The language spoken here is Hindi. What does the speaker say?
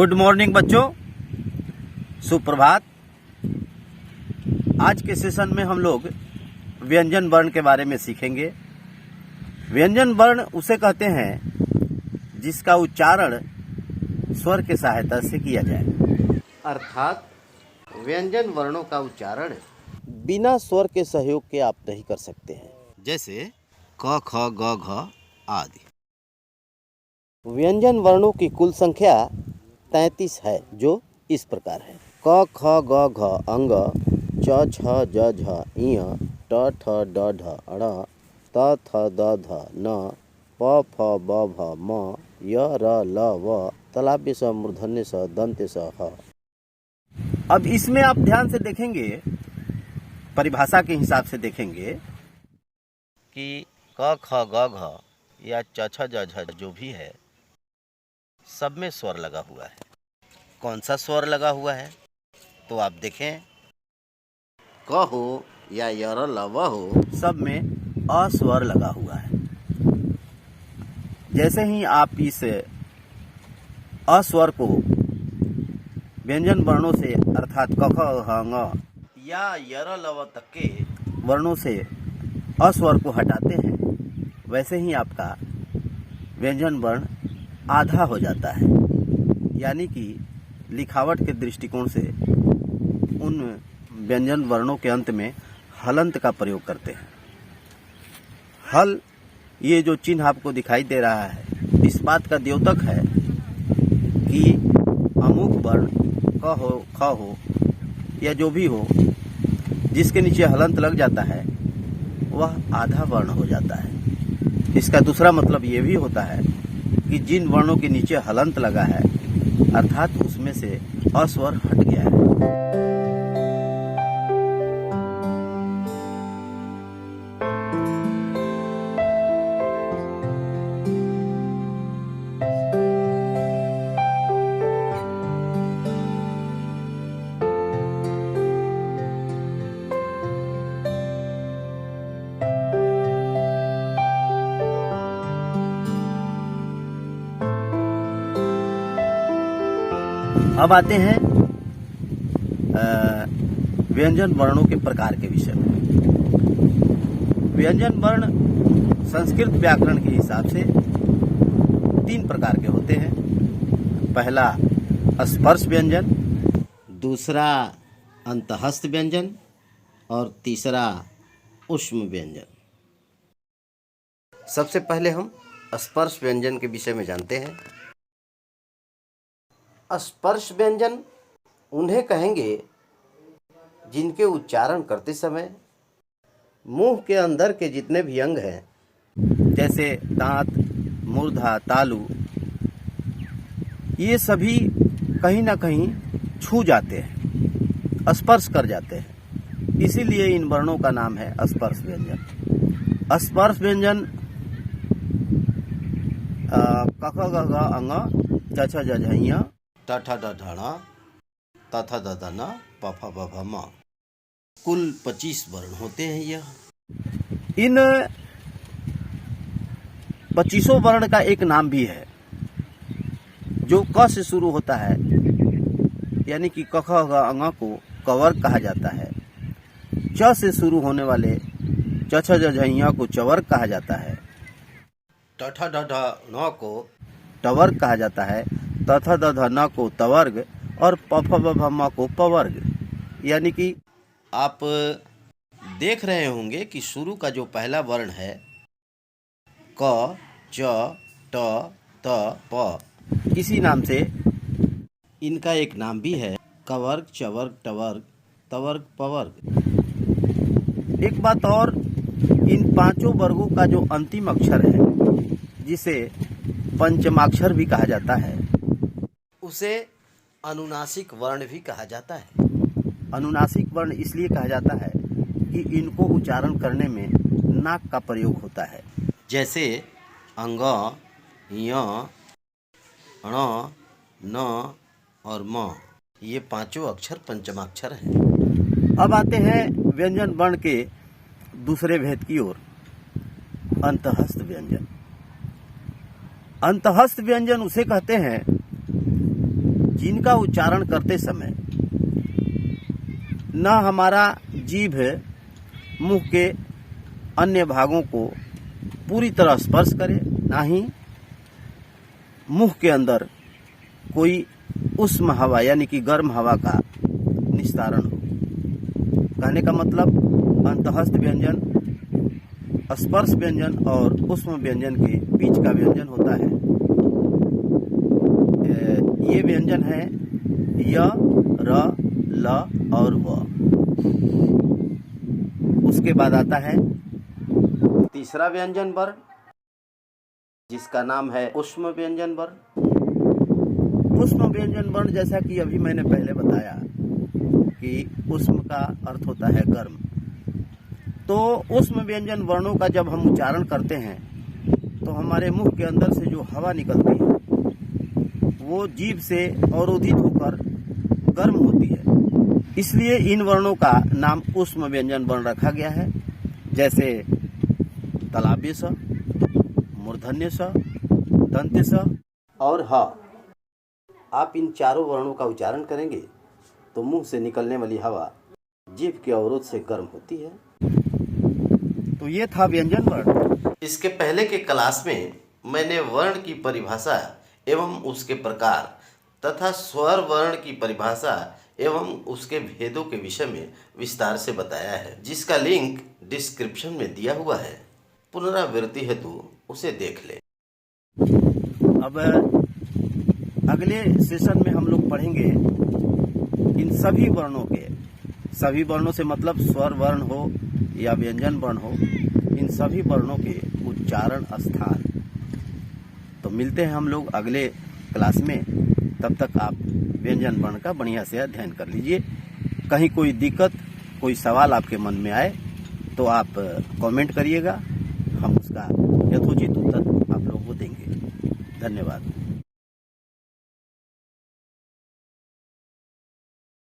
गुड मॉर्निंग बच्चों, सुप्रभात। आज के सेशन में हम लोग व्यंजन वर्ण के बारे में सीखेंगे। व्यंजन वर्ण उसे कहते हैं जिसका उच्चारण स्वर के सहायता से किया जाए, अर्थात व्यंजन वर्णों का उच्चारण बिना स्वर के सहयोग के आप नहीं कर सकते हैं, जैसे क ख ग घ आदि। व्यंजन वर्णों की कुल संख्या 33 है, जो इस प्रकार है। क ख ग घ अंग, च छ ज झ इय, ट ठ ड ढ ण, त थ द ध न, प फ ब भ म, य र ल व, तलाभ्य स मूर्धन्य स दन्त्य स ह। अब इसमें आप ध्यान से देखेंगे, परिभाषा के हिसाब से देखेंगे कि क ख ग घ या च छ ज झ जो भी है, सब में स्वर लगा हुआ है। कौन सा स्वर लगा हुआ है तो आप देखें, क हो या य र ल व हो, सब में अ स्वर लगा हुआ है। जैसे ही आप इस अ स्वर को व्यंजन वर्णों से अर्थात क ख ह ङ या य र ल व तक के वर्णों से अ स्वर को हटाते हैं, वैसे ही आपका व्यंजन वर्ण आधा हो जाता है। यानी कि लिखावट के दृष्टिकोण से उन व्यंजन वर्णों के अंत में हलंत का प्रयोग करते हैं। हल, ये जो चिन्ह आपको दिखाई दे रहा है, इस बात का द्योतक है कि अमुक वर्ण क हो, ख हो या जो भी हो, जिसके नीचे हलंत लग जाता है वह आधा वर्ण हो जाता है। इसका दूसरा मतलब ये भी होता है कि जिन वर्णों के नीचे हलंत लगा है, अर्थात उसमें से अ स्वर हट गया है। अब आते हैं व्यंजन वर्णों के प्रकार के विषय में। व्यंजन वर्ण संस्कृत व्याकरण के हिसाब से 3 प्रकार के होते हैं। पहला स्पर्श व्यंजन, दूसरा अंतःस्थ व्यंजन और तीसरा ऊष्म व्यंजन। सबसे पहले हम स्पर्श व्यंजन के विषय में जानते हैं। स्पर्श व्यंजन उन्हें कहेंगे जिनके उच्चारण करते समय मुंह के अंदर के जितने भी अंग हैं, जैसे दांत, मूर्धा, तालु, ये सभी कहीं ना कहीं छू जाते हैं, स्पर्श कर जाते हैं। इसीलिए इन वर्णों का नाम है स्पर्श व्यंजन। स्पर्श व्यंजन क ख ग घ अंग, च छ ज झ इय, ट ठ ड ढ ण, त थ द ध न, प फ ब भ म। कुल 25 वर्ण होते हैं। यह इन 25 वर्ण का एक नाम भी है जो क से शुरू होता है, यानी कि क ख ग अंग को कवर्ग कहा जाता है। च से शुरू होने वाले च छ ज झ इय को चवर्ग कहा जाता है। ट ठ ड ढ न को टवर्ग कहा जाता है। त थ द ध न को तवर्ग और प फ ब भ म को पवर्ग। यानी कि आप देख रहे होंगे कि शुरू का जो पहला वर्ण है क, च, ट, त, प, इसी नाम से इनका एक नाम भी है, कवर्ग, चवर्ग, टवर्ग, तवर्ग, पवर्ग। एक बात और, इन 5 वर्गों का जो अंतिम अक्षर है, जिसे पंचमाक्षर भी कहा जाता है, उसे अनुनासिक वर्ण भी कहा जाता है। अनुनासिक वर्ण इसलिए कहा जाता है कि इनको उच्चारण करने में नाक का प्रयोग होता है। जैसे अंग, य, ण, न और म, ये 5 अक्षर पंचमाक्षर हैं। अब आते हैं व्यंजन वर्ण के दूसरे भेद की ओर, अंतःस्थ व्यंजन। अंतःस्थ व्यंजन उसे कहते हैं जिनका उच्चारण करते समय न हमारा जीभ मुंह के अन्य भागों को पूरी तरह स्पर्श करे, ना ही मुंह के अंदर कोई उष्म हवा यानी कि गर्म हवा का निस्तारण हो। कहने का मतलब अंतःस्थ व्यंजन, स्पर्श व्यंजन और उष्म व्यंजन के बीच का व्यंजन होता है। ये व्यंजन है य, र, ल और व। उसके बाद आता है तीसरा व्यंजन वर्ण, जिसका नाम है उष्म व्यंजन वर्ण। उष्म व्यंजन वर्ण, जैसा कि अभी मैंने पहले बताया कि उष्म का अर्थ होता है गर्म, तो उष्म व्यंजन वर्णों का जब हम उच्चारण करते हैं तो हमारे मुंह के अंदर से जो हवा निकलती है वो जीभ से अवरोधित होकर गर्म होती है। इसलिए इन वर्णों का नाम उष्म व्यंजन वर्ण रखा गया है, जैसे तालव्य स, मूर्धन्य स, दंत्य स और ह। आप इन चारों वर्णों का उच्चारण करेंगे तो मुंह से निकलने वाली हवा जीभ के अवरोध से गर्म होती है। तो ये था व्यंजन वर्ण। इसके पहले के क्लास में मैंने वर्ण की परिभाषा एवं उसके प्रकार तथा स्वर वर्ण की परिभाषा एवं उसके भेदों के विषय में विस्तार से बताया है, जिसका लिंक डिस्क्रिप्शन में दिया हुआ है। पुनरावृत्ति हेतु उसे देख लें। अब अगले सेशन में हम लोग पढ़ेंगे इन सभी वर्णों के, सभी वर्णों से मतलब स्वर वर्ण हो या व्यंजन वर्ण हो, इन सभी वर्णों के उच्चारण स्थान। तो मिलते हैं हम लोग अगले क्लास में। तब तक आप व्यंजन वर्ण का बढ़िया से अध्ययन कर लीजिए। कहीं कोई दिक्कत, कोई सवाल आपके मन में आए तो आप कमेंट करिएगा, हम उसका यथोचित उत्तर आप लोगों को देंगे। धन्यवाद।